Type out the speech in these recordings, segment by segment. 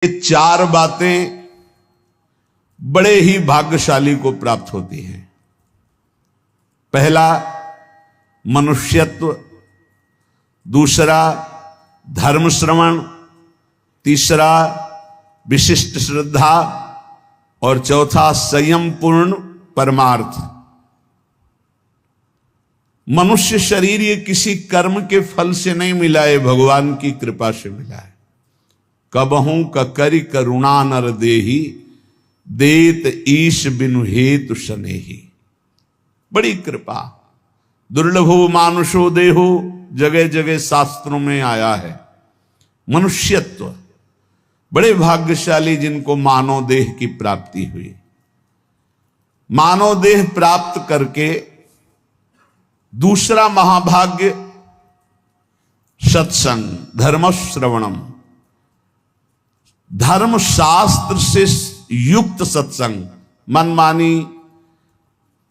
ये चार बातें बड़े ही भाग्यशाली को प्राप्त होती हैं। पहला मनुष्यत्व, दूसरा धर्म श्रवण, तीसरा विशिष्ट श्रद्धा और चौथा संयम पूर्ण परमार्थ। मनुष्य शरीर ये किसी कर्म के फल से नहीं मिला है, भगवान की कृपा से मिला है। कबहू करी करुणा नर देही, देत ईश बिनु हेतु सनेही। बड़ी कृपा, दुर्लभो मानुषो देहो, जगह जगह शास्त्रों में आया है। मनुष्यत्व, बड़े भाग्यशाली जिनको मानव देह की प्राप्ति हुई। मानव देह प्राप्त करके दूसरा महाभाग्य सत्संग, धर्म श्रवणम, धर्म शास्त्र से युक्त सत्संग। मनमानी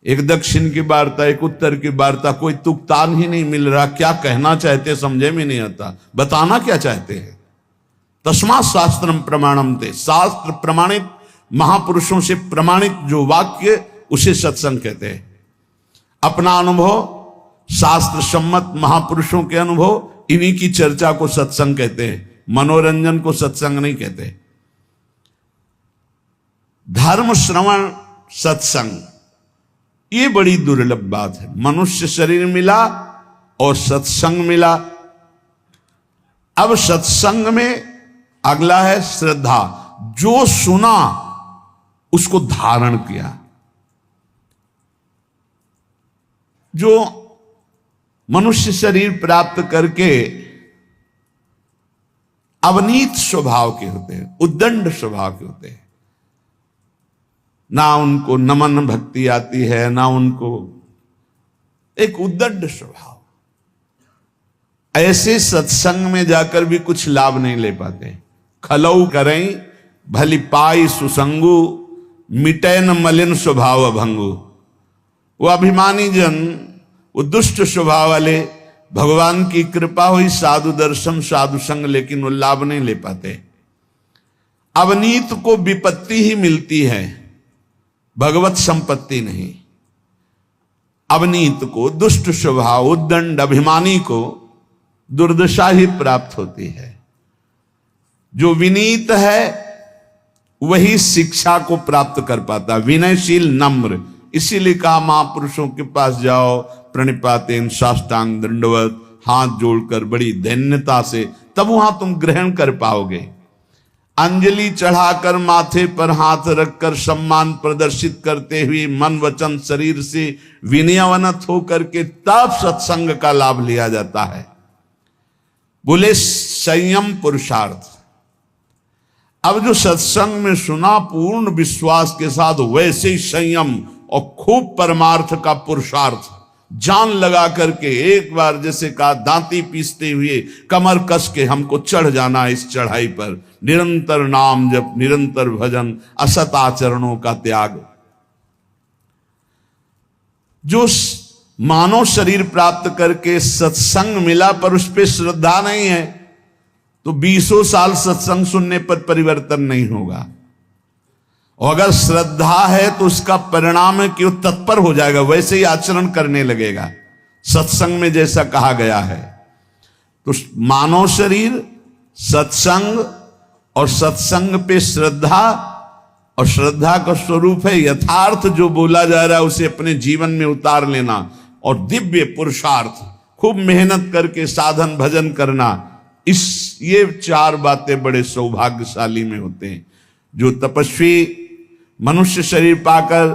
एक दक्षिण की वार्ता, एक उत्तर की वार्ता, कोई तुकतान ही नहीं मिल रहा। क्या कहना चाहते समझे में नहीं आता, बताना क्या चाहते हैं। तस्मात् शास्त्रम प्रमाणम ते, शास्त्र प्रमाणित महापुरुषों से प्रमाणित जो वाक्य उसे सत्संग कहते हैं। अपना अनुभव, शास्त्र सम्मत महापुरुषों के अनुभव, इन्हीं की चर्चा को सत्संग कहते हैं। मनोरंजन को सत्संग नहीं कहते। धर्म श्रवण सत्संग, ये बड़ी दुर्लभ बात है। मनुष्य शरीर मिला और सत्संग मिला। अब सत्संग में अगला है श्रद्धा। जो सुना उसको धारण किया। जो मनुष्य शरीर प्राप्त करके अवनीत स्वभाव के होते हैं, उद्दंड स्वभाव के होते हैं, ना उनको नमन भक्ति आती है, ना उनको, एक उद्दंड स्वभाव, ऐसे सत्संग में जाकर भी कुछ लाभ नहीं ले पाते। खलऊ करें भली पाई सुसंगु, मिटे न मलिन स्वभाव भंगु। वो अभिमानी जन, वो दुष्ट स्वभाव वाले, भगवान की कृपा हुई, साधु दर्शन साधु संग, लेकिन वो लाभ नहीं ले पाते। अवनीत को विपत्ति ही मिलती है, भगवत संपत्ति नहीं। अवनीत को, दुष्ट स्वभाव, उद्दंड अभिमानी को दुर्दशा ही प्राप्त होती है। जो विनीत है वही शिक्षा को प्राप्त कर पाता, विनयशील नम्र। इसीलिए कहा महापुरुषों के पास जाओ, प्रणिपातेन साष्टांग दंडवत, हाथ जोड़कर बड़ी दैन्यता से, तब वहां तुम ग्रहण कर पाओगे। अंजलि चढ़ाकर माथे पर हाथ रखकर सम्मान प्रदर्शित करते हुए मन वचन शरीर से विनयवनत होकर के तब सत्संग का लाभ लिया जाता है। बोले संयम पुरुषार्थ। अब जो सत्संग में सुना पूर्ण विश्वास के साथ, वैसे ही संयम और खूब परमार्थ का पुरुषार्थ जान लगा करके, एक बार जैसे कहा दांती पीसते हुए कमर कस के हमको चढ़ जाना इस चढ़ाई पर। निरंतर नाम जप, निरंतर भजन, असत आचरणों का त्याग। जो मानव शरीर प्राप्त करके सत्संग मिला पर उस पर श्रद्धा नहीं है, तो 20 साल सत्संग सुनने पर परिवर्तन नहीं होगा। और अगर श्रद्धा है तो उसका परिणाम है कि वो तत्पर हो जाएगा, वैसे ही आचरण करने लगेगा, सत्संग में जैसा कहा गया है। तो मानव शरीर, सत्संग और सत्संग पे श्रद्धा, और श्रद्धा का स्वरूप है यथार्थ जो बोला जा रहा है उसे अपने जीवन में उतार लेना। और दिव्य पुरुषार्थ, खूब मेहनत करके साधन भजन करना। ये चार बातें बड़े सौभाग्यशाली में होते हैं। जो तपस्वी मनुष्य शरीर पाकर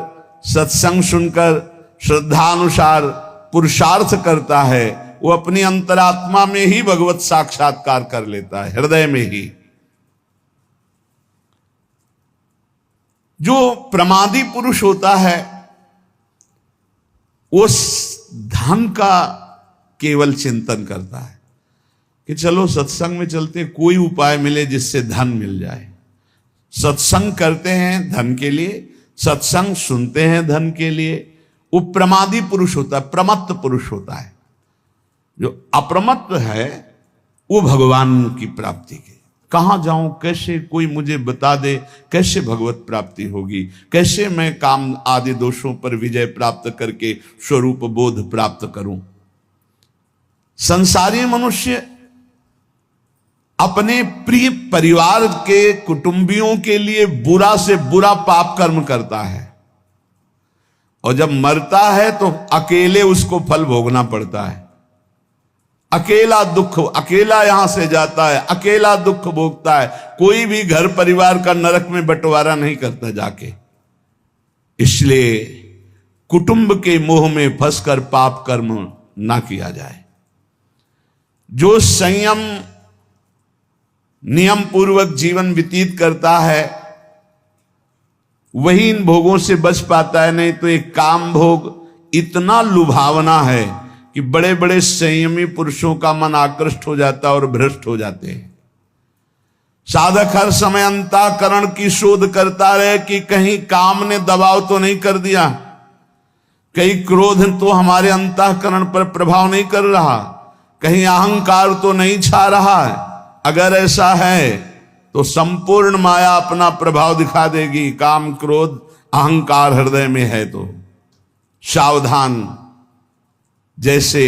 सत्संग सुनकर श्रद्धानुसार पुरुषार्थ करता है, वो अपनी अंतरात्मा में ही भगवत साक्षात्कार कर लेता है, हृदय में ही। जो प्रमादी पुरुष होता है वो धन का केवल चिंतन करता है कि चलो सत्संग में चलते, कोई उपाय मिले जिससे धन मिल जाए। सत्संग करते हैं धन के लिए, सत्संग सुनते हैं धन के लिए। वो प्रमादी पुरुष होता है, प्रमत्त पुरुष होता है। जो अप्रमत्त है वो भगवान की प्राप्ति के कहां जाऊं, कैसे कोई मुझे बता दे, कैसे भगवत प्राप्ति होगी, कैसे मैं काम आदि दोषों पर विजय प्राप्त करके स्वरूप बोध प्राप्त करूं। संसारी मनुष्य अपने प्रिय परिवार के कुटुंबियों के लिए बुरा से बुरा पाप कर्म करता है, और जब मरता है तो अकेले उसको फल भोगना पड़ता है। अकेला दुख, अकेला यहां से जाता है, अकेला दुख भोगता है। कोई भी घर परिवार का नरक में बंटवारा नहीं करता जाके। इसलिए कुटुंब के मोह में फंसकर पाप कर्म ना किया जाए। जो संयम नियम पूर्वक जीवन व्यतीत करता है वही इन भोगों से बच पाता है। नहीं तो एक काम भोग इतना लुभावना है कि बड़े बड़े संयमी पुरुषों का मन आकृष्ट हो जाता है और भ्रष्ट हो जाते हैं। साधक हर समय अंतःकरण की शोध करता रहे कि कहीं काम ने दबाव तो नहीं कर दिया, कहीं क्रोध तो हमारे अंतःकरण पर प्रभाव नहीं कर रहा, कहीं अहंकार तो नहीं छा रहा है। अगर ऐसा है तो संपूर्ण माया अपना प्रभाव दिखा देगी। काम क्रोध अहंकार हृदय में है तो सावधान। जैसे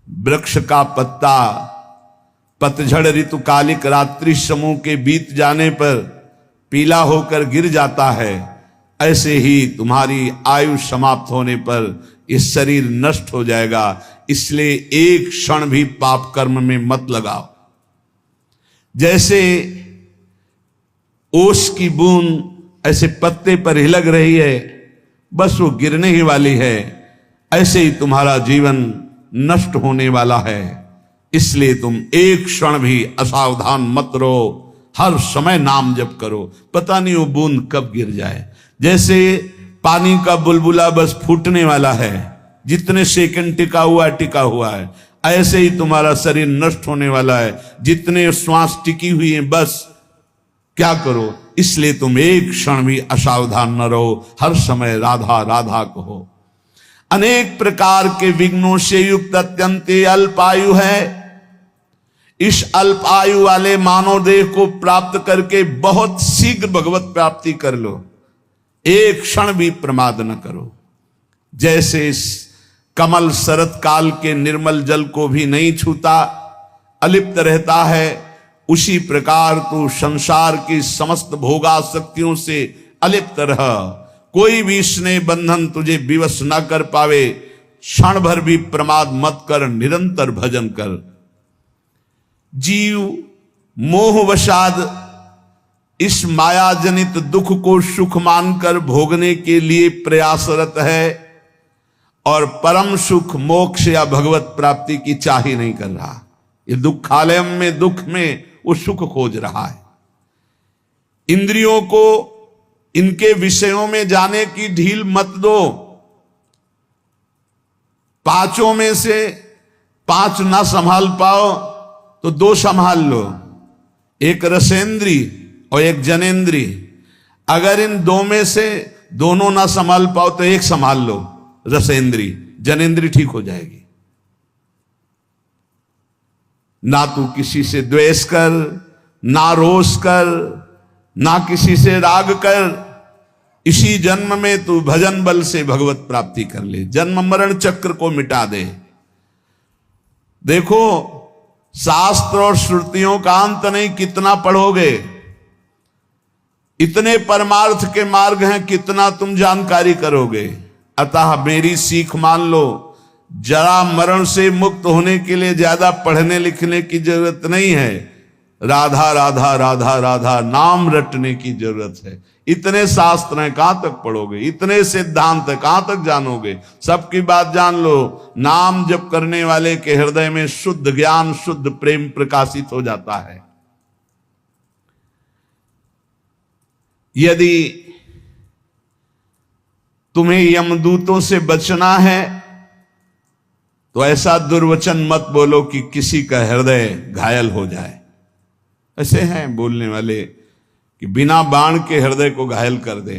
वृक्ष का पत्ता पतझड़ ऋतुकालिक रात्रि समूह के बीत जाने पर पीला होकर गिर जाता है, ऐसे ही तुम्हारी आयु समाप्त होने पर ये शरीर नष्ट हो जाएगा। इसलिए एक क्षण भी पाप कर्म में मत लगाओ। जैसे ओस की बूंद ऐसे पत्ते पर हिलक रही है, बस वो गिरने ही वाली है, ऐसे ही तुम्हारा जीवन नष्ट होने वाला है। इसलिए तुम एक क्षण भी असावधान मत रहो, हर समय नाम जप करो। पता नहीं वो बूंद कब गिर जाए। जैसे पानी का बुलबुला बस फूटने वाला है, जितने सेकंड टिका हुआ है, ऐसे ही तुम्हारा शरीर नष्ट होने वाला है। जितने श्वास टिकी हुई हैं, बस क्या करो। इसलिए तुम एक क्षण भी असावधान न रहो, हर समय राधा राधा कहो। अनेक प्रकार के विघ्नों से युक्त अत्यंत अल्प आयु है। इस अल्प आयु वाले मानव देह को प्राप्त करके बहुत शीघ्र भगवत प्राप्ति कर लो। एक क्षण भी प्रमाद न करो। जैसे कमल शरत काल के निर्मल जल को भी नहीं छूता, अलिप्त रहता है, उसी प्रकार तू संसार की समस्त भोगासक्तियों से अलिप्त रह। कोई भी स्नेह बंधन तुझे विवश न कर पावे। क्षण भर भी प्रमाद मत कर, निरंतर भजन कर। जीव मोहवशाद इस माया जनित दुख को सुख मानकर भोगने के लिए प्रयासरत है, और परम सुख मोक्ष या भगवत प्राप्ति की चाह ही नहीं कर रहा। ये दुखालयम में, दुख में वो सुख खोज रहा है। इंद्रियों को इनके विषयों में जाने की ढील मत दो। पांचों में से 5 ना संभाल पाओ तो 2 संभाल लो, एक रसेंद्री और एक जनेंद्री। अगर इन 2 में से दोनों ना संभाल पाओ तो एक संभाल लो, रसेंद्री। जनेंद्री ठीक हो जाएगी। ना तू किसी से द्वेष कर, ना रोष कर, ना किसी से राग कर। इसी जन्म में तू भजन बल से भगवत प्राप्ति कर ले, जन्म मरण चक्र को मिटा दे। देखो, शास्त्र और श्रुतियों का अंत नहीं, कितना पढ़ोगे। इतने परमार्थ के मार्ग हैं, कितना तुम जानकारी करोगे। अतः मेरी सीख मान लो, जरा मरण से मुक्त होने के लिए ज्यादा पढ़ने लिखने की जरूरत नहीं है। राधा राधा राधा राधा नाम रटने की जरूरत है। इतने शास्त्र हैं, कहां तक पढ़ोगे। इतने सिद्धांत है, कहां तक जानोगे। सबकी बात जान लो। नाम जप करने वाले के हृदय में शुद्ध ज्ञान, शुद्ध प्रेम प्रकाशित हो जाता है। यदि तुम्हें यमदूतों से बचना है तो ऐसा दुर्वचन मत बोलो कि किसी का हृदय घायल हो जाए। ऐसे हैं बोलने वाले कि बिना बाण के हृदय को घायल कर दे।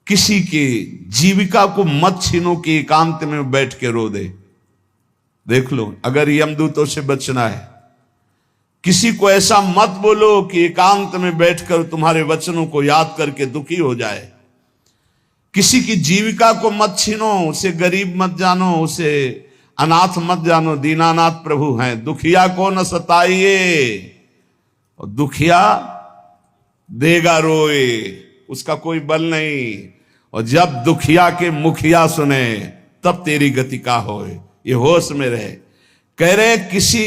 किसी की जीविका को मत छीनो कि एकांत में बैठ के रो दे। देख लो, अगर यमदूतों से बचना है किसी को ऐसा मत बोलो कि एकांत में बैठकर तुम्हारे वचनों को याद करके दुखी हो जाए। किसी की जीविका को मत छीनो, उसे गरीब मत जानो, उसे अनाथ मत जानो। दीनानाथ प्रभु हैं। दुखिया को न सताइए, और दुखिया देगा रोए, उसका कोई बल नहीं। और जब दुखिया के मुखिया सुने तब तेरी गति का होए। ये होश में रहे। कह रहे किसी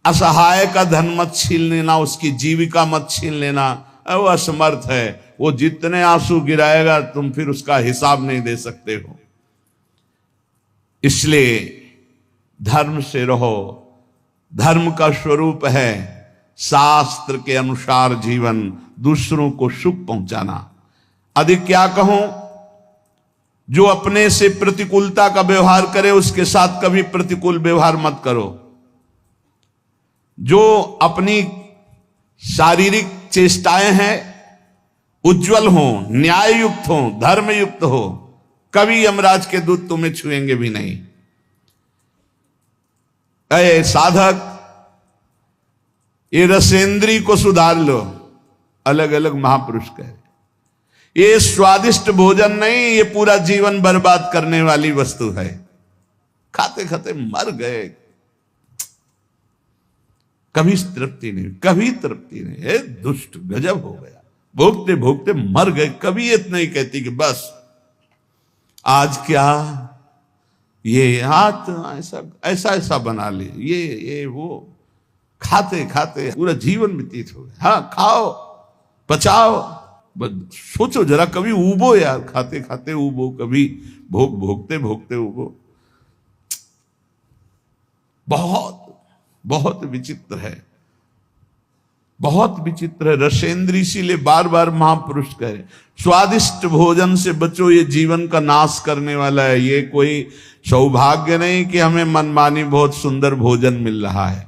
असहाय का धन मत छीन लेना, उसकी जीविका मत छीन लेना। वो असमर्थ है, वो जितने आंसू गिराएगा तुम फिर उसका हिसाब नहीं दे सकते हो। इसलिए धर्म से रहो। धर्म का स्वरूप है शास्त्र के अनुसार जीवन, दूसरों को सुख पहुंचाना। अधिक क्या कहूं, जो अपने से प्रतिकूलता का व्यवहार करे उसके साथ कभी प्रतिकूल व्यवहार मत करो। जो अपनी शारीरिक चेष्टाएं हैं उज्जवल हो, न्याय युक्त हो, धर्म युक्त हो, कभी यमराज के दूत तुम्हें छुएंगे भी नहीं। अरे साधक, ये रसेंद्री को सुधार लो। अलग अलग महापुरुष कहे ये स्वादिष्ट भोजन नहीं, ये पूरा जीवन बर्बाद करने वाली वस्तु है। खाते खाते मर गए, कभी तृप्ति नहीं, कभी तृप्ति नहीं। है दुष्ट, गजब हो गया। भोगते भोगते मर गए, कभी इतना ही कहती कि बस आज क्या, ये हाथ ऐसा ऐसा ऐसा बना ले, ये वो, खाते खाते पूरा जीवन व्यतीत हो गया। हाँ खाओ, पचाओ, बस सोचो जरा, कभी उबो यार, खाते खाते उबो, कभी भोगते भोगते उबो। बहुत बहुत विचित्र है, बहुत विचित्र है। रसेंद्री इसीलिए बार बार महापुरुष कहे स्वादिष्ट भोजन से बचो, ये जीवन का नाश करने वाला है। ये कोई सौभाग्य नहीं कि हमें मनमानी बहुत सुंदर भोजन मिल रहा है।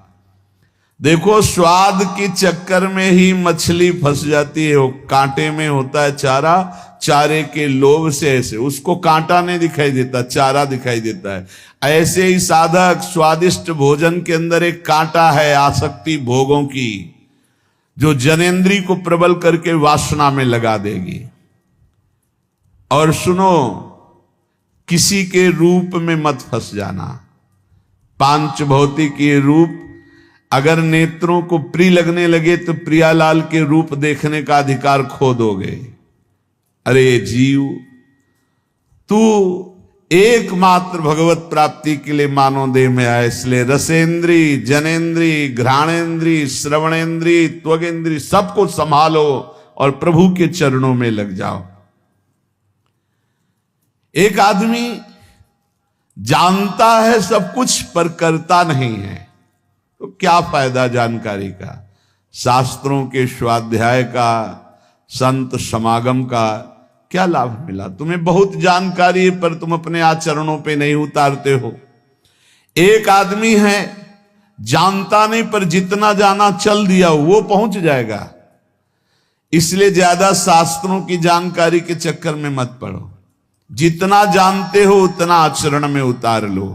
देखो स्वाद के चक्कर में ही मछली फंस जाती है। वो कांटे में होता है चारा, चारे के लोभ से ऐसे उसको कांटा नहीं दिखाई देता, चारा दिखाई देता है। ऐसे ही साधक स्वादिष्ट भोजन के अंदर एक कांटा है, आसक्ति भोगों की, जो जनेंद्री को प्रबल करके वासना में लगा देगी। और सुनो, किसी के रूप में मत फंस जाना। पांच भौतिक ये रूप अगर नेत्रों को प्रिय लगने लगे तो प्रियालाल के रूप देखने का अधिकार खो दोगे। अरे जीव, तू एकमात्र भगवत प्राप्ति के लिए मानव देह में आए। इसलिए रसेंद्री, जनेंद्री, घ्राणेंद्री, श्रवणेंद्री, त्वगेंद्री सबको संभालो और प्रभु के चरणों में लग जाओ। एक आदमी जानता है सब कुछ पर करता नहीं है, तो क्या फायदा जानकारी का, शास्त्रों के स्वाध्याय का, संत समागम का क्या लाभ मिला? तुम्हें बहुत जानकारी है पर तुम अपने आचरणों पे नहीं उतारते हो। एक आदमी है जानता नहीं पर जितना जाना चल दिया वो पहुंच जाएगा। इसलिए ज्यादा शास्त्रों की जानकारी के चक्कर में मत पड़ो। जितना जानते हो उतना आचरण में उतार लो।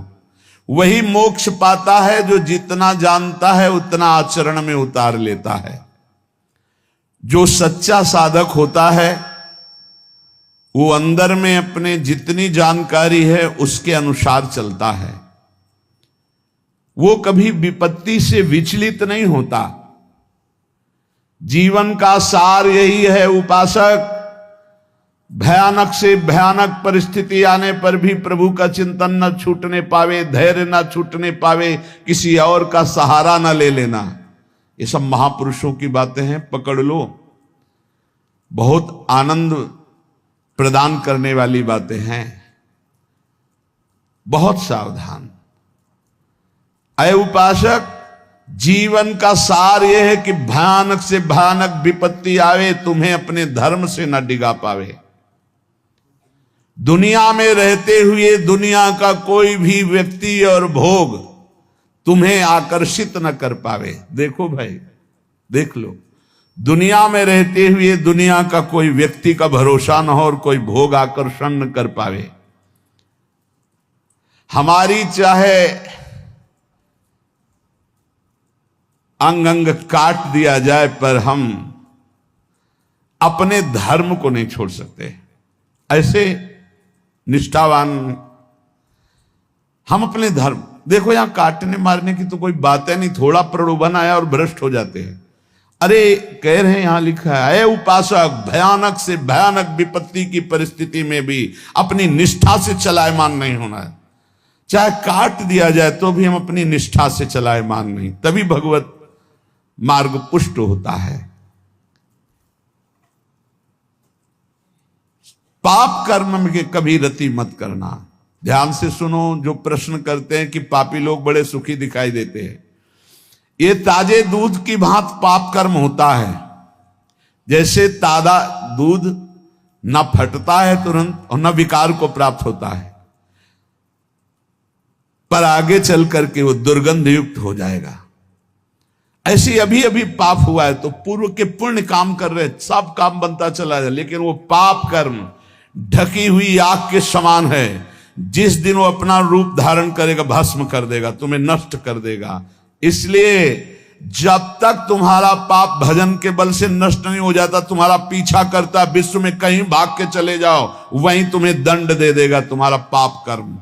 वही मोक्ष पाता है जो जितना जानता है उतना आचरण में उतार लेता है। जो सच्चा साधक होता है वो अंदर में अपने जितनी जानकारी है उसके अनुसार चलता है। वो कभी विपत्ति से विचलित नहीं होता। जीवन का सार यही है उपासक, भयानक से भयानक परिस्थिति आने पर भी प्रभु का चिंतन न छूटने पावे, धैर्य न छूटने पावे, किसी और का सहारा न ले लेना। ये सब महापुरुषों की बातें हैं, पकड़ लो। बहुत आनंद प्रदान करने वाली बातें हैं। बहुत सावधान। अय उपासक, जीवन का सार यह है कि भयानक से भयानक विपत्ति आवे, तुम्हें अपने धर्म से न डिगा पावे। दुनिया में रहते हुए दुनिया का कोई भी व्यक्ति और भोग तुम्हें आकर्षित न कर पावे। देखो भाई, देख लो, दुनिया में रहते हुए दुनिया का कोई व्यक्ति का भरोसा न हो और कोई भोग आकर्षण न कर पावे। हमारी चाहे अंग अंग काट दिया जाए पर हम अपने धर्म को नहीं छोड़ सकते। ऐसे निष्ठावान हम अपने धर्म, देखो यहां काटने मारने की तो कोई बात है नहीं, थोड़ा प्रलोभन आया और भ्रष्ट हो जाते हैं। अरे कह रहे हैं, यहां लिखा है, अय उपासक, भयानक से भयानक विपत्ति की परिस्थिति में भी अपनी निष्ठा से चलायमान नहीं होना है। चाहे काट दिया जाए तो भी हम अपनी निष्ठा से चलायमान नहीं, तभी भगवत मार्ग पुष्ट होता है। पाप कर्म में कभी रति मत करना। ध्यान से सुनो, जो प्रश्न करते हैं कि पापी लोग बड़े सुखी दिखाई देते हैं, ये ताजे दूध की भांति पाप कर्म होता है। जैसे ताजा दूध न फटता है तुरंत और न विकार को प्राप्त होता है, पर आगे चल करके वो दुर्गंध युक्त हो जाएगा। ऐसे अभी अभी पाप हुआ है तो पूर्व के पुण्य काम कर रहे, सब काम बनता चला जाए, लेकिन वो पाप कर्म ढकी हुई आग के समान है। जिस दिन वो अपना रूप धारण करेगा भस्म कर देगा, तुम्हें नष्ट कर देगा। इसलिए जब तक तुम्हारा पाप भजन के बल से नष्ट नहीं हो जाता, तुम्हारा पीछा करता, विश्व में कहीं भाग के चले जाओ, वहीं तुम्हें दंड दे देगा तुम्हारा पाप कर्म।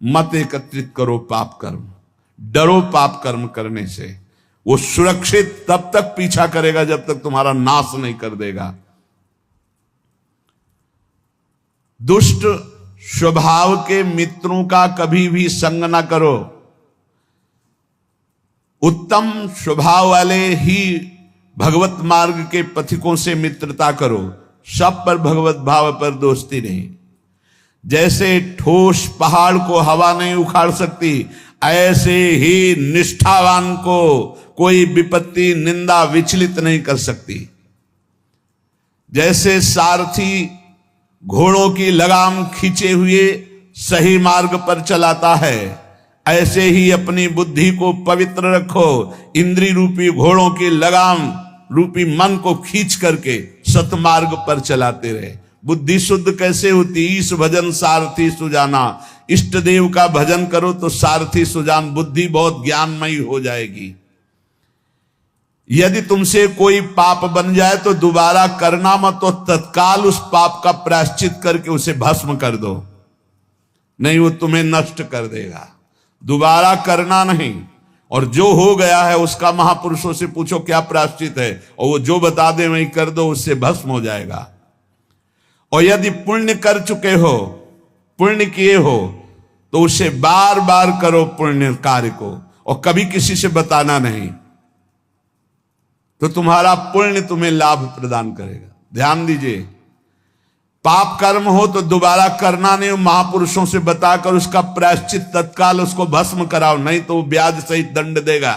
मत एकत्रित करो पाप कर्म, डरो पाप कर्म करने से। वो सुरक्षित तब तक पीछा करेगा जब तक तुम्हारा नाश नहीं कर देगा। दुष्ट स्वभाव के मित्रों का कभी भी संग ना करो, उत्तम स्वभाव वाले ही भगवत मार्ग के पथिकों से मित्रता करो। सब पर भगवत भाव पर दोस्ती नहीं। जैसे ठोस पहाड़ को हवा नहीं उखाड़ सकती, ऐसे ही निष्ठावान को कोई विपत्ति निंदा विचलित नहीं कर सकती। जैसे सारथी घोड़ों की लगाम खींचे हुए सही मार्ग पर चलाता है, ऐसे ही अपनी बुद्धि को पवित्र रखो। इंद्रिय रूपी घोड़ों की लगाम रूपी मन को खींच करके सतमार्ग पर चलाते रहे। बुद्धि शुद्ध कैसे होती? ईश भजन सारथी सुजाना। इष्ट देव का भजन करो तो सारथी सुजान, बुद्धि बहुत ज्ञानमयी हो जाएगी। यदि तुमसे कोई पाप बन जाए तो दोबारा करना मत, तो तत्काल उस पाप का प्रायश्चित करके उसे भस्म कर दो, नहीं वो तुम्हें नष्ट कर देगा। दोबारा करना नहीं। और जो हो गया है उसका महापुरुषों से पूछो क्या प्रायश्चित है, और वो जो बता दे वही कर दो, उससे भस्म हो जाएगा। और यदि पुण्य कर चुके हो, पुण्य किए हो, तो उसे बार बार करो पुण्य कार्य को, और कभी किसी से बताना नहीं, तो तुम्हारा पुण्य तुम्हें लाभ प्रदान करेगा। ध्यान दीजिए, पाप कर्म हो तो दोबारा करना नहीं, महापुरुषों से बताकर उसका प्रायश्चित तत्काल उसको भस्म कराओ, नहीं तो वो ब्याज सहित दंड देगा।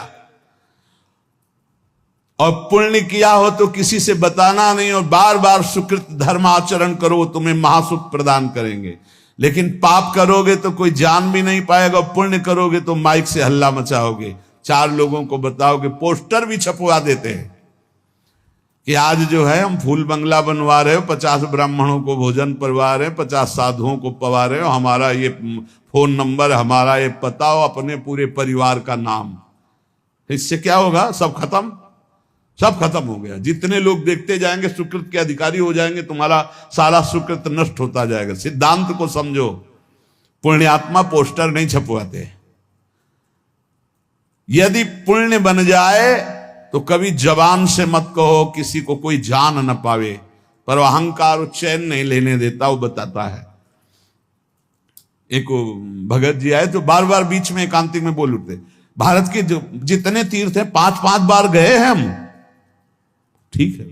और पुण्य किया हो तो किसी से बताना नहीं, और बार बार सुकृत धर्माचरण करो, वो तुम्हें महासुख प्रदान करेंगे। लेकिन पाप करोगे तो कोई जान भी नहीं पाएगा, पुण्य करोगे तो माइक से हल्ला मचाओगे, 4 लोगों को बताओगे, पोस्टर भी छपवा देते हैं कि आज जो है हम फूल बंगला बनवा रहे हो, 50 ब्राह्मणों को भोजन करवा रहे हैं, 50 साधुओं को पवा रहे हो, हमारा ये फोन नंबर, हमारा ये पता हो, अपने पूरे परिवार का नाम। इससे क्या होगा? सब खत्म, सब खत्म हो गया। जितने लोग देखते जाएंगे सुकृत के अधिकारी हो जाएंगे, तुम्हारा सारा सुकृत नष्ट होता जाएगा। सिद्धांत को समझो, पुण्यात्मा पोस्टर नहीं छपवाते। यदि पुण्य बन जाए तो कभी जबान से मत कहो किसी को कोई जान न पावे, पर अहंकार चैन नहीं लेने देता, वो बताता है। एक भगत जी आए तो बार बार बीच में एकांतिक में बोल उठते, भारत के जो जितने तीर्थ हैं 5-5 बार गए हैं हम, ठीक है।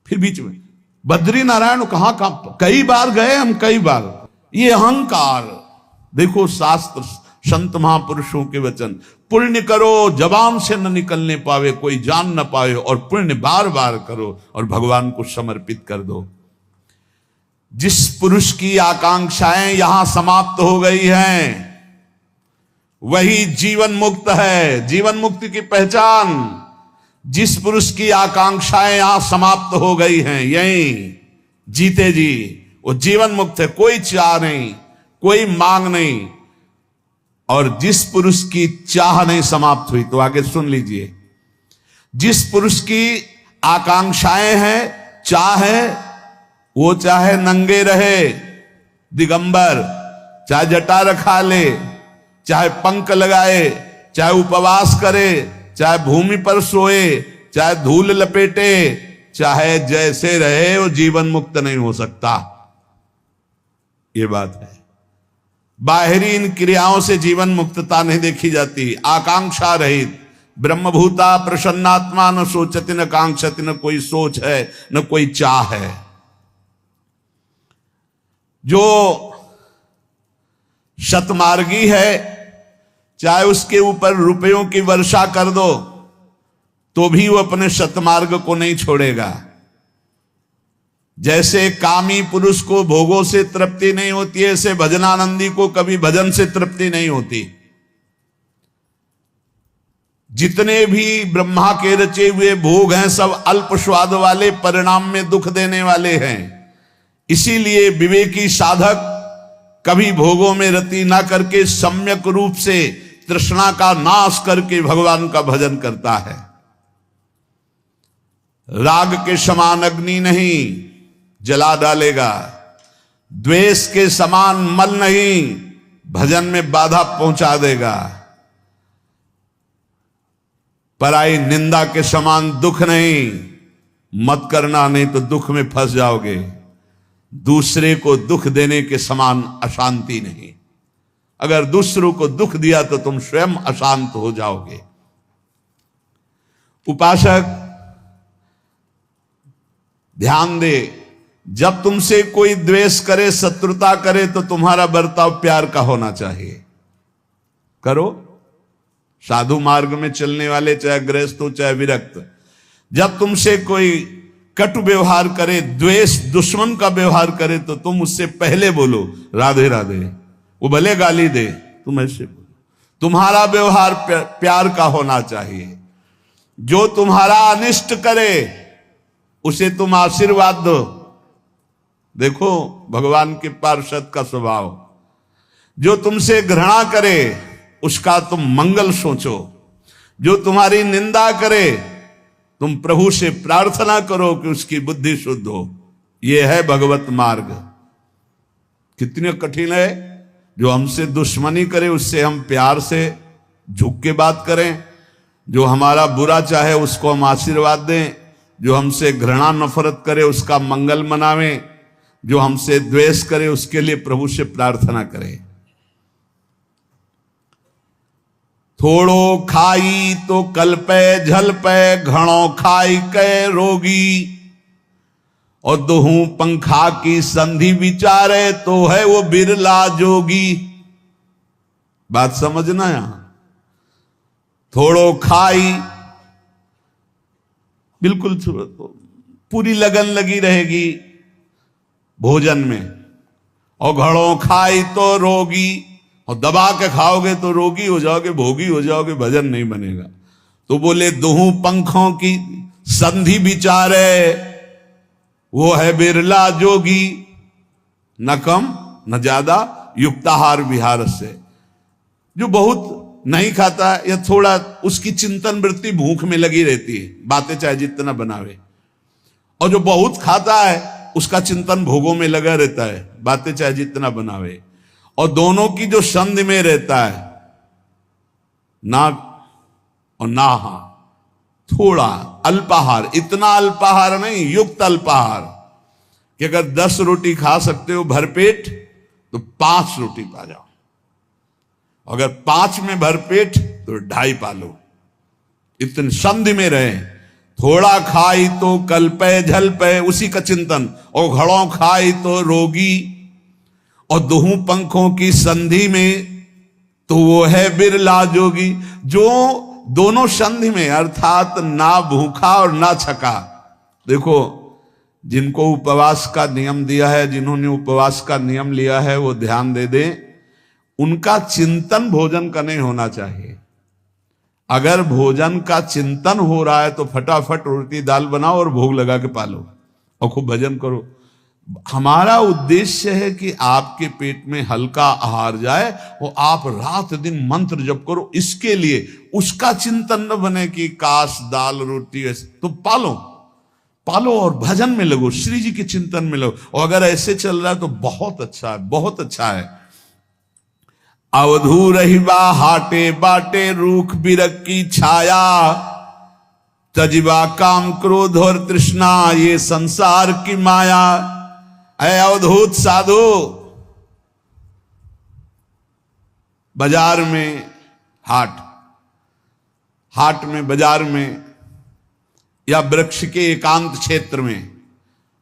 फिर बीच में बद्री नारायण कहां कई बार गए हम, कई बार। ये अहंकार देखो, शास्त्र संत महापुरुषों के वचन, पुण्य करो जबान से न निकलने पावे, कोई जान न पावे, और पुण्य बार बार करो और भगवान को समर्पित कर दो। जिस पुरुष की आकांक्षाएं यहां समाप्त हो गई हैं, वही जीवन मुक्त है। जीवन मुक्ति की पहचान, जिस पुरुष की आकांक्षाएं यहां समाप्त हो गई हैं, यही जीते जी वो जीवन मुक्त है। कोई चाह नहीं, कोई मांग नहीं। और जिस पुरुष की चाह नहीं समाप्त हुई, तो आगे सुन लीजिए, जिस पुरुष की आकांक्षाएं हैं, चाह है, वो चाहे नंगे रहे दिगंबर, चाहे जटा रखा ले, चाहे पंख लगाए, चाहे उपवास करे, चाहे भूमि पर सोए, चाहे धूल लपेटे, चाहे जैसे रहे, वो जीवन मुक्त नहीं हो सकता। ये बात है। बाहरी इन क्रियाओं से जीवन मुक्तता नहीं देखी जाती। आकांक्षा रहित ब्रह्मभूता प्रसन्नात्मा, न सोचति न कांक्षति, न कोई सोच है न कोई चाह है। जो शतमार्गी है, चाहे उसके ऊपर रुपयों की वर्षा कर दो तो भी वो अपने शतमार्ग को नहीं छोड़ेगा। जैसे कामी पुरुष को भोगों से तृप्ति नहीं होती है, ऐसे भजनानंदी को कभी भजन से तृप्ति नहीं होती। जितने भी ब्रह्मा के रचे हुए भोग हैं, सब अल्प स्वाद वाले, परिणाम में दुख देने वाले हैं। इसीलिए विवेकी साधक कभी भोगों में रति ना करके सम्यक रूप से तृष्णा का नाश करके भगवान का भजन करता है। राग के समान अग्नि नहीं, जला डालेगा। द्वेष के समान मल नहीं, भजन में बाधा पहुंचा देगा। पराई निंदा के समान दुख नहीं, मत करना, नहीं तो दुख में फंस जाओगे। दूसरे को दुख देने के समान अशांति नहीं। अगर दूसरों को दुख दिया तो तुम स्वयं अशांत हो जाओगे। उपासक ध्यान दे, जब तुमसे कोई द्वेष करे, शत्रुता करे, तो तुम्हारा बर्ताव प्यार का होना चाहिए। करो। साधु मार्ग में चलने वाले, चाहे गृहस्थ हो चाहे विरक्त, जब तुमसे कोई कटु व्यवहार करे, द्वेष दुश्मन का व्यवहार करे, तो तुम उससे पहले बोलो राधे राधे। वो भले गाली दे, तुम ऐसे बोलो। तुम्हारा व्यवहार प्यार का होना चाहिए। जो तुम्हारा अनिष्ट करे उसे तुम आशीर्वाद दो। देखो भगवान के पार्षद का स्वभाव। जो तुमसे घृणा करे उसका तुम मंगल सोचो। जो तुम्हारी निंदा करे तुम प्रभु से प्रार्थना करो कि उसकी बुद्धि शुद्ध हो। यह है भगवत मार्ग। कितने कठिन है। जो हमसे दुश्मनी करे उससे हम प्यार से झुक के बात करें। जो हमारा बुरा चाहे उसको हम आशीर्वाद दें। जो हमसे घृणा नफरत करे उसका मंगल मनावें। जो हमसे द्वेष करे उसके लिए प्रभु से प्रार्थना करें। थोड़ो खाई तो कल्पे झलपे, घणो खाई के रोगी। और दोहू पंखा की संधि विचारे, तो है वो बिरला जोगी। बात समझना यहां। थोड़ो खाई, बिल्कुल पूरी लगन लगी रहेगी भोजन में। और घड़ों खाई तो रोगी, और दबा के खाओगे तो रोगी हो जाओगे, भोगी हो जाओगे, भजन नहीं बनेगा। तो बोले दोहू पंखों की संधि विचारे, वो है बिरला जोगी। न कम न ज्यादा, युक्ताहार विहार से। जो बहुत नहीं खाता या थोड़ा, उसकी चिंतन वृत्ति भूख में लगी रहती है, बातें चाहे जितना बनावे। और जो बहुत खाता है उसका चिंतन भोगों में लगा रहता है, बातें चाहे जितना बनावे। और दोनों की जो संधि में रहता है, नाक और नाहा, थोड़ा अल्पाहार, इतना अल्पाहार नहीं, युक्त अल्पाहार। कि अगर 10 रोटी खा सकते हो भरपेट तो 5 रोटी पा जाओ। अगर 5 में भरपेट तो 2.5 पा लो। इतनी संधि में रहे। थोड़ा खाई तो कल्पे झलपे, उसी का चिंतन। और घड़ों खाई तो रोगी। और दोहू पंखों की संधि में, तो वो है बिरला जोगी। जो दोनों संधि में, अर्थात ना भूखा और ना छका। देखो जिनको उपवास का नियम दिया है, जिन्होंने उपवास का नियम लिया है, वो ध्यान दे दें। उनका चिंतन भोजन का नहीं होना चाहिए। अगर भोजन का चिंतन हो रहा है तो फटाफट रोटी दाल बनाओ और भोग लगा के पालो और खूब भजन करो। हमारा उद्देश्य है कि आपके पेट में हल्का आहार जाए और आप रात दिन मंत्र जप करो, इसके लिए उसका चिंतन न बने कि काश दाल रोटी ऐसे। तो पालो पालो और भजन में लगो, श्री जी के चिंतन में लगो। और अगर ऐसे चल रहा है तो बहुत अच्छा है, बहुत अच्छा है। अवधू रहिबा हाटे बाटे रूख बिरक की छाया, तजिबा काम क्रोध और तृष्णा ये संसार की माया। ऐ अवधूत साधु, बाजार में हाट में बाजार में या वृक्ष के एकांत क्षेत्र में,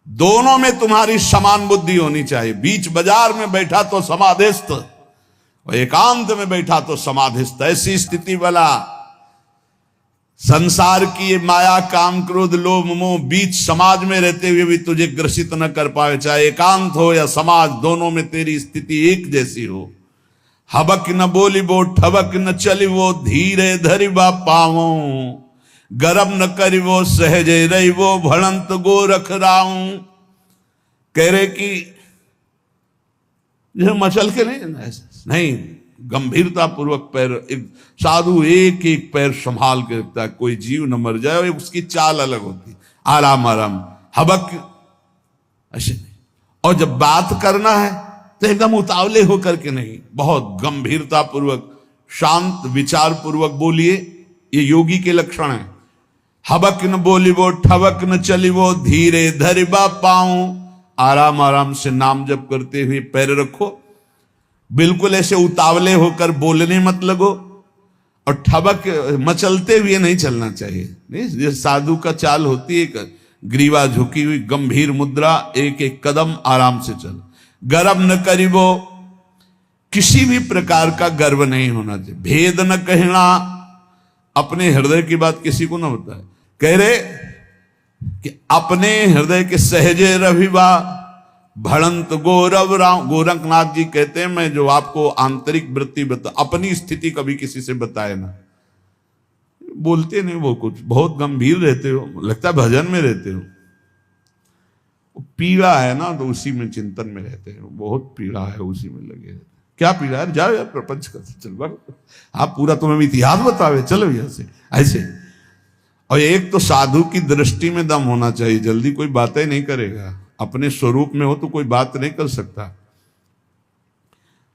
दोनों में तुम्हारी समान बुद्धि होनी चाहिए। बीच बाजार में बैठा तो समाधिस्थ और एकांत में बैठा तो समाधिस्थ, ऐसी स्थिति वाला। संसार की ये माया काम क्रोध लोभ मोह बीच समाज में रहते हुए भी तुझे ग्रसित न कर पाए, चाहे एकांत हो या समाज, दोनों में तेरी स्थिति एक जैसी हो। हबक न बोली वो ठबक न चली वो, धीरे धरिबा पावो गरम न करी वो, सहजे रही वो भड़ंत गोरख राऊं। कह रहे कि मचल के नहीं, गंभीरता पूर्वक पैर, एक साधु एक एक पैर संभाल के रखता है, कोई जीव न मर जाए, उसकी चाल अलग होती, आराम आराम, हबक ऐसे नहीं। और जब बात करना है तो एकदम उतावले होकर के नहीं, बहुत गंभीरता पूर्वक शांत विचार पूर्वक बोलिए, ये योगी के लक्षण है। हबक न बोली वो ठबक न चली वो, धीरे धरिबा पाऊं, आराम आराम से नाम जप करते हुए पैर रखो, बिल्कुल ऐसे उतावले होकर बोलने मत लगो, और ठबक मचलते हुए नहीं चलना चाहिए। नहीं, साधु का चाल होती है ग्रीवा झुकी हुई गंभीर मुद्रा, एक एक कदम आराम से चल। गर्व न करिबो, किसी भी प्रकार का गर्व नहीं होना चाहिए। भेद न कहना, अपने हृदय की बात किसी को न बताए। कह रहे कि अपने हृदय के सहजे रविवा भड़ंत गौरव राम। गोरखनाथ जी कहते हैं, मैं जो आपको आंतरिक वृत्ति बता, अपनी स्थिति कभी किसी से बताए ना। बोलते नहीं वो, कुछ बहुत गंभीर रहते हो, लगता है भजन में रहते हो। पीड़ा है ना तो उसी में चिंतन में रहते हैं, बहुत पीड़ा है उसी में लगे रहते। क्या पीड़ा है, जाओ यार प्रपंच कर चल, आप पूरा तुम्हें इतिहास बतावे, चलो यहाँ से ऐसे। और एक तो साधु की दृष्टि में दम होना चाहिए, जल्दी कोई बातें नहीं करेगा। अपने स्वरूप में हो तो कोई बात नहीं कर सकता।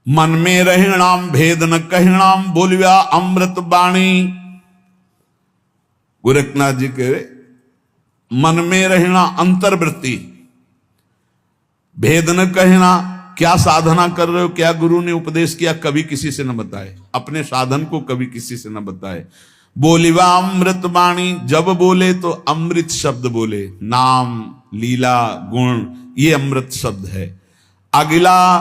मन में रहनाम भेद न कहनाम, बोलिया अमृत बाणी। गोरखनाथ जी कह रहे, मन में रहना अंतर्वृत्ति, भेद न कहना, क्या साधना कर रहे हो, क्या गुरु ने उपदेश किया, कभी किसी से न बताए, अपने साधन को कभी किसी से न बताए। बोलिवा अमृत वाणी, जब बोले तो अमृत शब्द बोले, नाम लीला गुण ये अमृत शब्द है। अगिला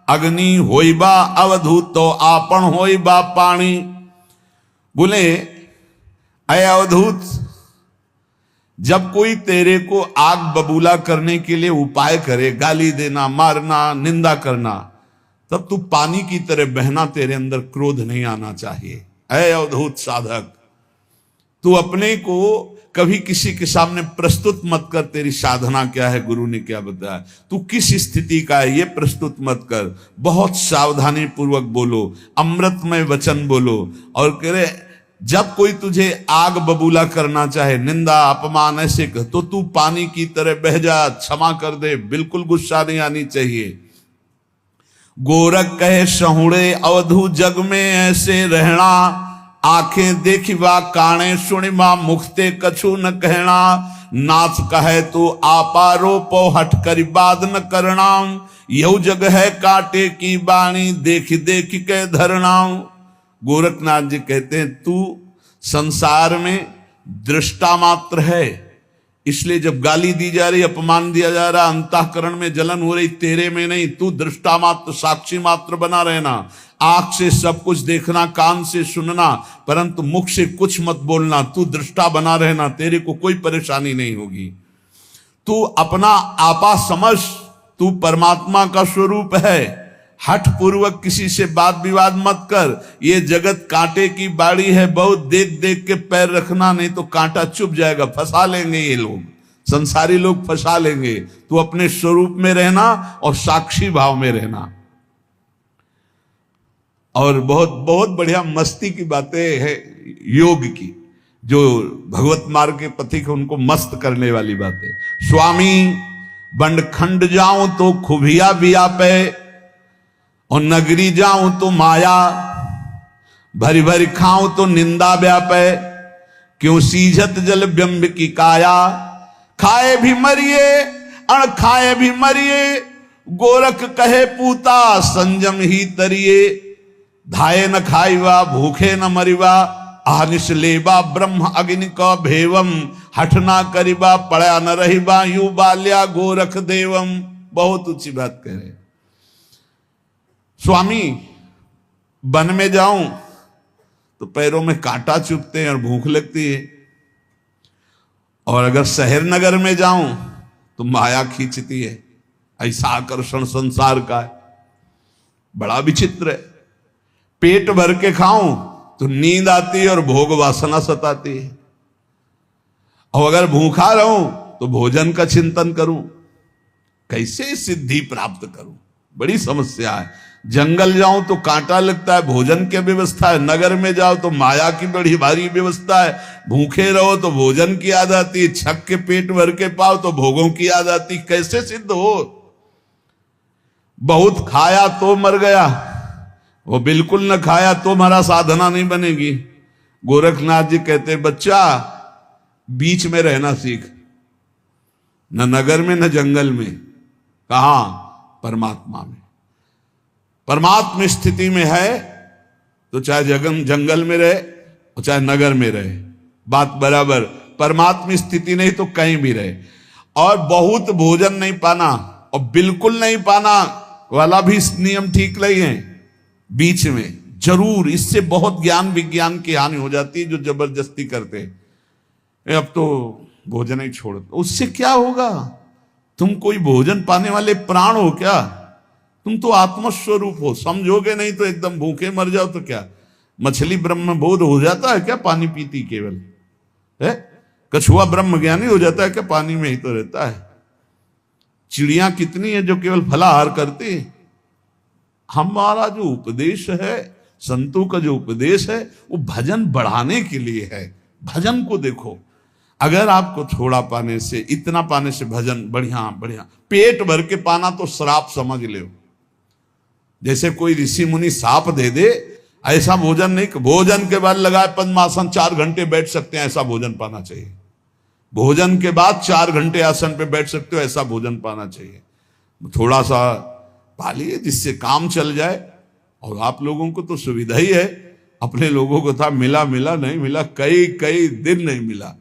अग्नि होइबा अवधूत तो आपन होइबा पानी। बोले अय अवधूत, जब कोई तेरे को आग बबूला करने के लिए उपाय करे, गाली देना, मारना, निंदा करना, तब तू पानी की तरह बहना, तेरे अंदर क्रोध नहीं आना चाहिए। ऐ अवधूत साधक, तू अपने को कभी किसी के सामने प्रस्तुत मत कर, तेरी साधना क्या है, गुरु ने क्या बताया, तू किस स्थिति का है, ये प्रस्तुत मत कर। बहुत सावधानी पूर्वक बोलो, अमृतमय वचन बोलो। और कह रहे, जब कोई तुझे आग बबूला करना चाहे, निंदा अपमान ऐसे कर, तो तू पानी की तरह बह जा, क्षमा कर दे, बिल्कुल गुस्सा नहीं आनी चाहिए। गोरख कहे सहुड़े अवधू जग में ऐसे रहना, आंखें देखिबा काने सुनिबा मुखते कछु न कहना। नाथ कहे तो आपा रोपो हट करी बात न करना, यह जग है काटे की बाणी देख देख के धरना। गोरखनाथ जी कहते हैं, तू संसार में दृष्टा मात्र है, इसलिए जब गाली दी जा रही, अपमान दिया जा रहा, अंतःकरण में जलन हो रही, तेरे में नहीं, तू दृष्टा मात्र, साक्षी मात्र बना रहना। आंख से सब कुछ देखना, कान से सुनना, परंतु मुख से कुछ मत बोलना, तू दृष्टा बना रहना, तेरे को कोई परेशानी नहीं होगी। तू अपना आपा समझ, तू परमात्मा का स्वरूप है। हठ पूर्वक किसी से बात विवाद मत कर, ये जगत कांटे की बाड़ी है, बहुत देख देख के पैर रखना, नहीं तो कांटा चुभ जाएगा, फंसा लेंगे ये लोग, संसारी लोग फंसा लेंगे। तू अपने स्वरूप में रहना और साक्षी भाव में रहना। और बहुत बहुत बढ़िया मस्ती की बातें है योग की, जो भगवत मार्ग के पथिक उनको मस्त करने वाली बातें। स्वामी बंडखंड जाऊं तो खुबिया व्यापे, और नगरी जाऊं तो माया, भरी भरी खाऊं तो निंदा व्यापे, क्यों सीझत जल बिंब की काया, खाए भी मरिए अण खाए भी मरिए, गोरख कहे पूता संजम ही तरिए, धाये न खाइवा भूखे न मरिवा, आनिश लेबा ब्रह्म अग्नि का भेवम, हठ ना करिबा पड़ा न रहिबा, यू बाल्या गोरख देवम। बहुत ऊंची बात कह रहे। स्वामी वन में जाऊं तो पैरों में कांटा चुभते हैं और भूख लगती है, और अगर शहर नगर में जाऊं तो माया खींचती है। ऐसा आकर्षण संसार का है, बड़ा विचित्र है। पेट भर के खाऊं तो नींद आती है और भोग वासना सताती है, और अगर भूखा रहूं तो भोजन का चिंतन करूं, कैसे सिद्धि प्राप्त करूं, बड़ी समस्या है। जंगल जाऊं तो कांटा लगता है, भोजन की व्यवस्था है। नगर में जाओ तो माया की बड़ी भारी व्यवस्था है। भूखे रहो तो भोजन की याद आती, छक के पेट भर के पाओ तो भोगों की याद आती। कैसे सिद्ध हो? बहुत खाया तो मर गया, वो बिल्कुल न खाया तो हमारा साधना नहीं बनेगी। गोरखनाथ जी कहते बच्चा बीच में रहना सीख, न नगर में न जंगल में। कहां? परमात्मा में। परमात्मा स्थिति में है तो चाहे जंगल में रहे और चाहे नगर में रहे, बात बराबर। परमात्मा स्थिति नहीं तो कहीं भी रहे। और बहुत भोजन नहीं पाना और बिल्कुल नहीं पाना वाला भी नियम ठीक नहीं है। बीच में जरूर, इससे बहुत ज्ञान विज्ञान की हानि हो जाती है जो जबरदस्ती करते हैं। अब तो भोजन ही छोड़ दो, उससे क्या होगा? तुम कोई भोजन पाने वाले प्राण हो क्या? तुम तो आत्मस्वरूप हो। समझोगे नहीं तो एकदम भूखे मर जाओ तो क्या? मछली ब्रह्म बोध हो जाता है क्या पानी पीती केवल है? कछुआ ब्रह्म ज्ञानी हो जाता है क्या? पानी में ही तो रहता है। चिड़िया कितनी है जो केवल फलाहार करती है। हमारा जो उपदेश है, संतों का जो उपदेश है, वो भजन बढ़ाने के लिए है। भजन को देखो, अगर आपको थोड़ा पाने से, इतना पाने से भजन बढ़िया बढ़िया, पेट भर के पाना तो श्राप समझ लो। जैसे कोई ऋषि मुनि साप दे दे, ऐसा भोजन नहीं। भोजन के बाद लगाए पद्मासन 4 घंटे बैठ सकते हैं, ऐसा भोजन पाना चाहिए। भोजन के बाद 4 घंटे आसन पे बैठ सकते हो, ऐसा भोजन पाना चाहिए। थोड़ा सा पा लिए जिससे काम चल जाए। और आप लोगों को तो सुविधा ही है, अपने लोगों को था मिला मिला नहीं मिला, कई कई दिन नहीं मिला।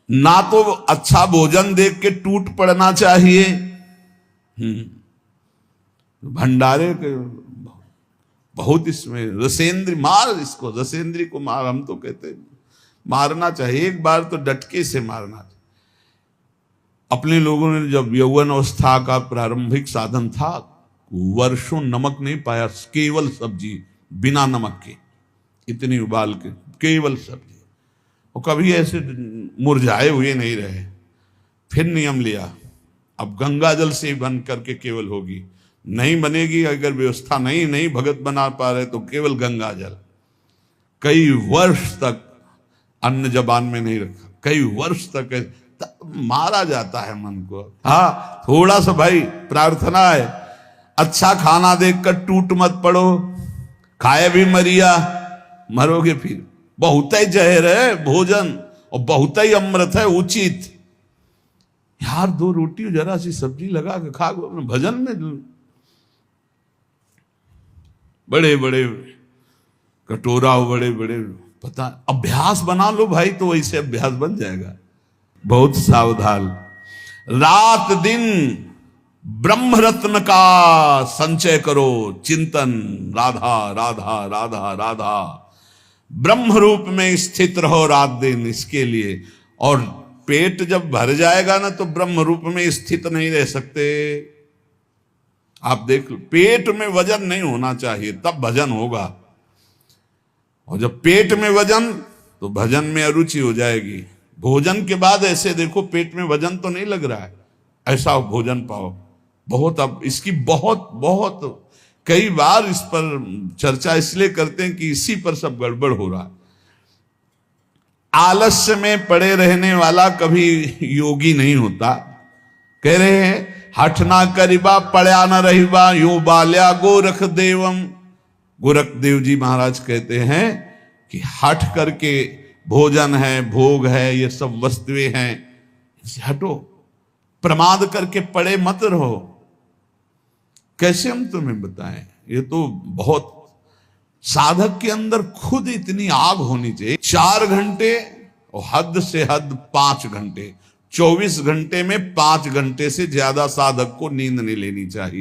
ना तो अच्छा भोजन देख के टूट पड़ना चाहिए। भंडारे के बहुत इसमें रसेंद्री मार, इसको रसेंद्री को मार हम तो कहते हैं। मारना चाहिए, एक बार तो डटके से मारना चाहिए। अपने लोगों ने जब यौवन अवस्था का प्रारंभिक साधन था, वर्षों नमक नहीं पाया, केवल सब्जी बिना नमक के, इतनी उबाल के केवल सब्जी, और कभी ऐसे मुरझाए हुए नहीं रहे। फिर नियम लिया, अब गंगा जल से ही बन करके केवल होगी। नहीं बनेगी, अगर व्यवस्था नहीं भगत बना पा रहे तो केवल गंगा जल। कई वर्ष तक अन्न जबान में नहीं रखा, कई वर्ष तक मारा जाता है मन को। हाँ, थोड़ा सा भाई प्रार्थना है, अच्छा खाना देखकर टूट मत पड़ो। खाए भी मरिया, मरोगे फिर। बहुत ही जहर है भोजन और बहुत ही अमृत है उचित। यार 2 रोटी जरा सी सब्जी लगा के खा, भजन में बड़े बड़े कटोरा, बड़े बड़े, पता अभ्यास बना लो भाई, तो वैसे अभ्यास बन जाएगा। बहुत सावधान। रात दिन ब्रह्म रत्न का संचय करो, चिंतन राधा राधा राधा राधा, ब्रह्म रूप में स्थित रहो रात दिन इसके लिए। और पेट जब भर जाएगा ना तो ब्रह्म रूप में स्थित नहीं रह सकते। आप देख लो, पेट में वजन नहीं होना चाहिए, तब भजन होगा। और जब पेट में वजन, तो भजन में अरुचि हो जाएगी। भोजन के बाद ऐसे देखो पेट में वजन तो नहीं लग रहा है, ऐसा भोजन पाओ। बहुत, अब इसकी बहुत बहुत कई बार इस पर चर्चा इसलिए करते हैं कि इसी पर सब गड़बड़ हो रहा है। आलस्य में पड़े रहने वाला कभी योगी नहीं होता। कह रहे हैं हठ ना करिबा पड़ा न रहिबा यो बाल्या गोरख देवम। गोरख देव जी महाराज कहते हैं कि हठ करके भोजन है, भोग है, ये सब वस्तुएं हैं, इसे हटो, प्रमाद करके पड़े मत रहो। कैसे हम तुम्हें बताएं, ये तो बहुत साधक के अंदर खुद इतनी आग होनी चाहिए। 4 घंटे और हद से हद 5 घंटे, 24 घंटे में 5 घंटे से ज्यादा साधक को नींद नहीं लेनी चाहिए।